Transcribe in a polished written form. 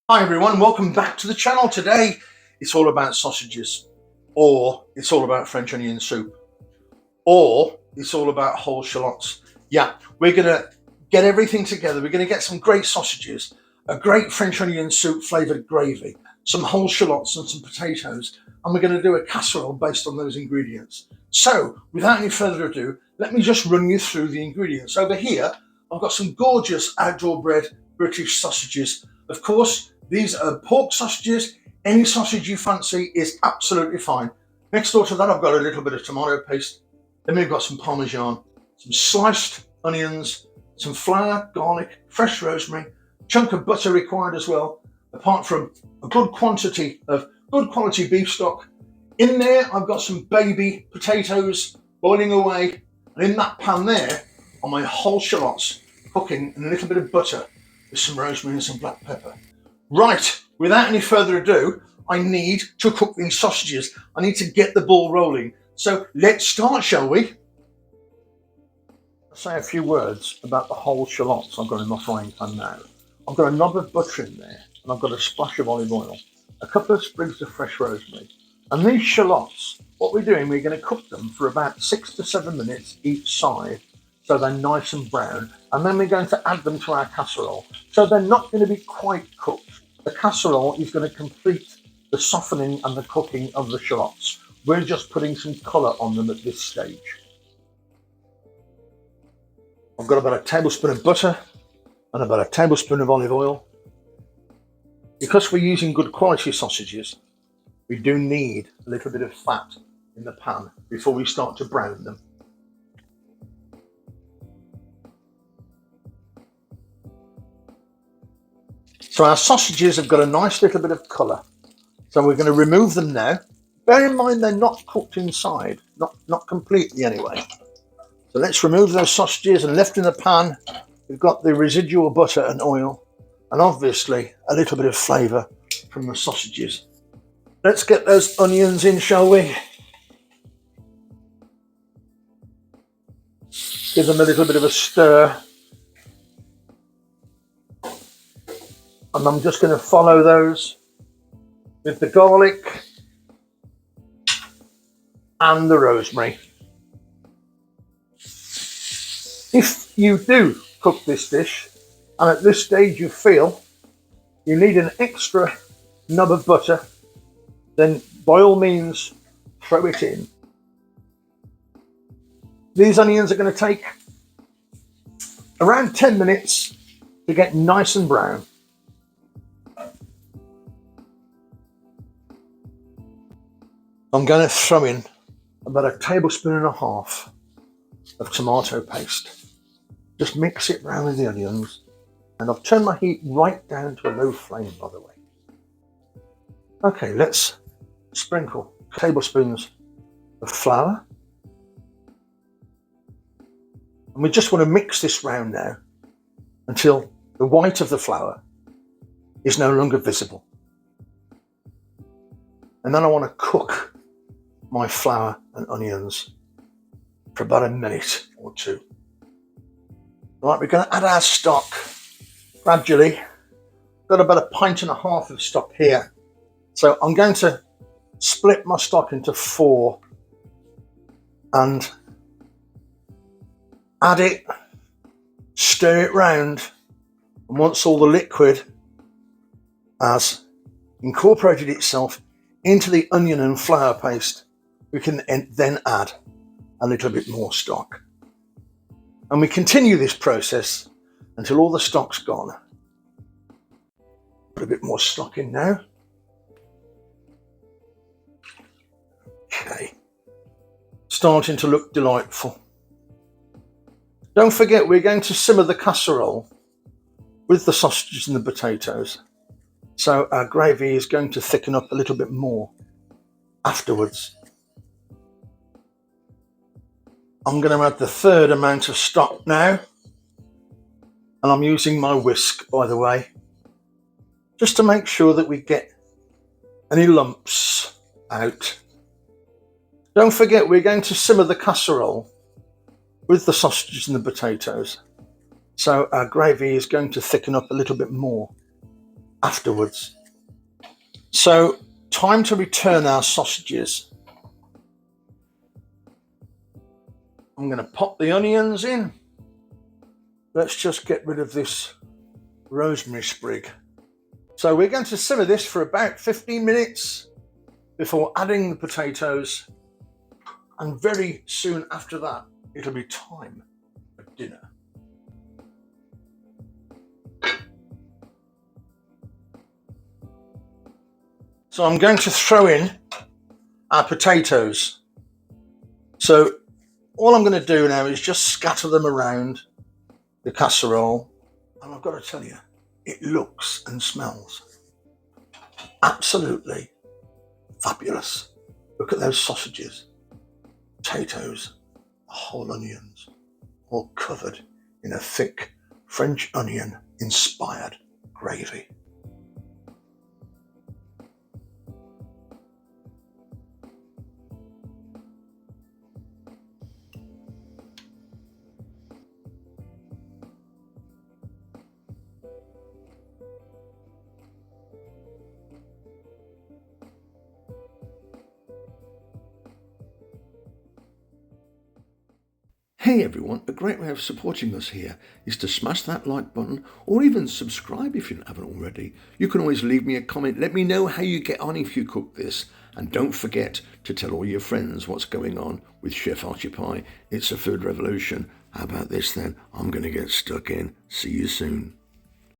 Hi everyone, welcome back to the channel. Today it's all about sausages, or it's all about French onion soup, or it's all about whole shallots. Yeah, we're gonna get everything together. We're gonna get some great sausages, a great French onion soup flavoured gravy, some whole shallots and some potatoes, and we're gonna do a casserole based on those ingredients. So without any further ado, let me just run you through the ingredients. Over here, I've got some gorgeous outdoor bred British sausages. Of course, these are pork sausages. Any sausage you fancy is absolutely fine. Next door to that, I've got a little bit of tomato paste. Then we've got some Parmesan, some sliced onions, some flour, garlic, fresh rosemary, chunk of butter required as well, apart from a good quantity of good quality beef stock. In there, I've got some baby potatoes boiling away, and in that pan there are my whole shallots cooking in a little bit of butter with some rosemary and some black pepper. Right, without any further ado, I need to cook these sausages. I need to get the ball rolling. So let's start, shall we? I'll say a few words about the whole shallots I've got in my frying pan now. I've got a knob of butter in there, and I've got a splash of olive oil, a couple of sprigs of fresh rosemary. And these shallots, what we're doing, we're going to cook them for about 6 to 7 minutes each side, so they're nice and brown, and then we're going to add them to our casserole. So they're not going to be quite cooked. The casserole is going to complete the softening and the cooking of the shallots. We're just putting some colour on them at this stage. I've got about a tablespoon of butter and about a tablespoon of olive oil. Because we're using good quality sausages, we do need a little bit of fat in the pan before we start to brown them. So our sausages have got a nice little bit of colour. So we're going to remove them now. Bear in mind they're not cooked inside, not completely anyway. So let's remove those sausages, and left in the pan we've got the residual butter and oil, and obviously a little bit of flavour from the sausages. Let's get those onions in, shall we? Give them a little bit of a stir. And I'm just going to follow those with the garlic and the rosemary. If you do cook this dish, and at this stage you feel you need an extra nub of butter, then by all means throw it in. These onions are going to take around 10 minutes to get nice and brown. I'm going to throw in about a tablespoon and a half of tomato paste. Just mix it round with the onions, and I've turned my heat right down to a low flame, by the way. Okay, let's sprinkle tablespoons of flour, and we just want to mix this round now until the white of the flour is no longer visible. And then I want to cook my flour and onions for about a minute or two. Right, we're going to add our stock gradually. Got about a pint and a half of stock here. So I'm going to split my stock into 4 and add it, stir it round, and once all the liquid has incorporated itself into the onion and flour paste, we can then add a little bit more stock. And we continue this process until all the stock's gone. Put a bit more stock in now. Okay. Starting to look delightful. Don't forget, we're going to simmer the casserole with the sausages and the potatoes. So our gravy is going to thicken up a little bit more afterwards. I'm going to add the third amount of stock now. And I'm using my whisk, by the way, just to make sure that we get any lumps out. Don't forget, we're going to simmer the casserole with the sausages and the potatoes. So our gravy is going to thicken up a little bit more afterwards. So, time to return our sausages. I'm going to pop the onions in. Let's just get rid of this rosemary sprig. So we're going to simmer this for about 15 minutes before adding the potatoes. And very soon after that, it'll be time for dinner. So I'm going to throw in our potatoes. So all I'm going to do now is just scatter them around the casserole. And I've got to tell you, it looks and smells absolutely fabulous. Look at those sausages, potatoes, whole onions, all covered in a thick French onion inspired gravy. Hey everyone, a great way of supporting us here is to smash that like button or even subscribe if you haven't already. You can always leave me a comment, let me know how you get on if you cook this, and don't forget to tell all your friends what's going on with Chef Archie Pie. It's a food revolution. How about this then? I'm going to get stuck in. See you soon.